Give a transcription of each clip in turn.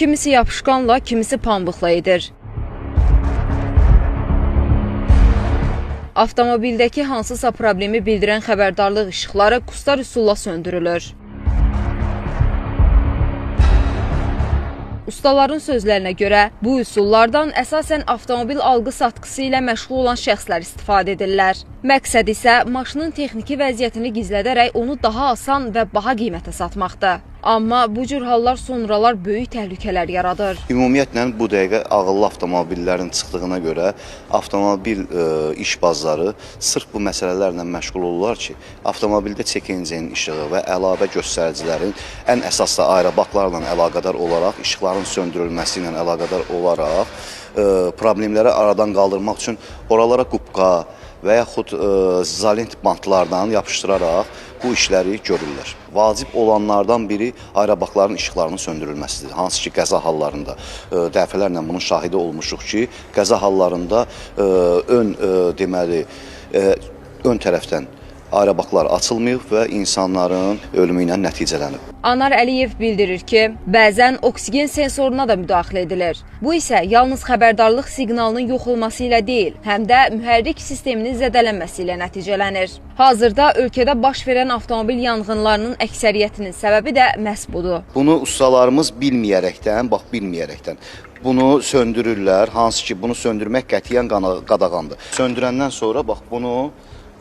Kimisi yapışqanla, kimisi pambıqla edir. Avtomobildəki hansısa problemi bildirən xəbərdarlıq işıqları kustar üsulla söndürülür. Ustaların sözlərinə görə, bu üsullardan əsasən avtomobil alqı-satqısı ilə məşğul olan şəxslər istifadə edirlər. Məqsəd isə maşının texniki vəziyyətini gizlədərək onu daha asan və baha qiymətə satmaqdır. Amma bu cür hallar sonralar böyük təhlükələr yaradır. Ümumiyyətlə, bu dəqiqə ağıllı avtomobillərin çıxdığına görə avtomobil işbazları sırf bu məsələlərlə məşğul olurlar ki, avtomobildə check engine işığı və əlavə göstəricilərin ən əsas da aerobaklarla əlaqədar olaraq, işıqların söndürülməsi ilə əlaqədar olaraq problemləri aradan qaldırmaq üçün oralara qubqa və yaxud izolent bantlardan yapışdıraraq bu işləri görürlər. Vacib olanlardan biri aerobakların işıqlarının söndürülməsidir. Hansı ki, qəza hallarında dəfələrlə bunun şahidi olmuşuq ki, qəza hallarında ön tərəfdən aerobaklar açılmayıb və insanların ölümü ilə nəticələnib. Anar Əliyev bildirir ki, bəzən oksigen sensoruna da müdaxilə edilir. Bu isə yalnız xəbərdarlıq siqnalının yox olması ilə deyil, həm də mühərrik sisteminin zədələnməsi ilə nəticələnir. Hazırda ölkədə baş verən avtomobil yanğınlarının əksəriyyətinin səbəbi də məhz budur. Bunu ustalarımız bilməyərəkdən, bunu söndürürlər. Hansı ki, bunu söndürmək qətiyyən qadağandır. Söndürəndən sonra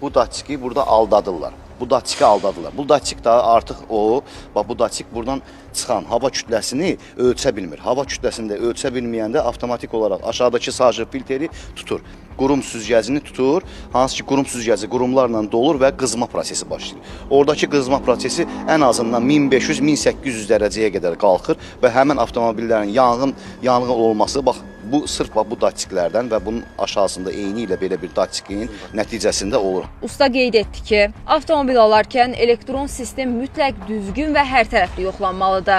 bu datçiki burada aldadırlar. Bu datçiki aldadırlar. Bu datçik da artıq bu datçik buradan çıxan hava kütləsini ölçə bilmir. Hava kütləsində ölçə bilməyəndə avtomatik olaraq aşağıdakı sajır filteri tutur. Qurum süzgəcini tutur. Hansı ki, qurum süzgəci qurumlarla dolur və qızma prosesi başlayır. Oradakı qızma prosesi ən azından 1500-1800 dərəcəyə qədər qalxır və həmin avtomobillərin yanğın olması, sırf bu datçiklərdən və bunun aşağısında eyni ilə belə bir datçikin nəticəsində olur. Usta qeyd etdi ki, avtomobil alarkən elektron sistem mütləq düzgün və hər tərəfli yoxlanmalıdır.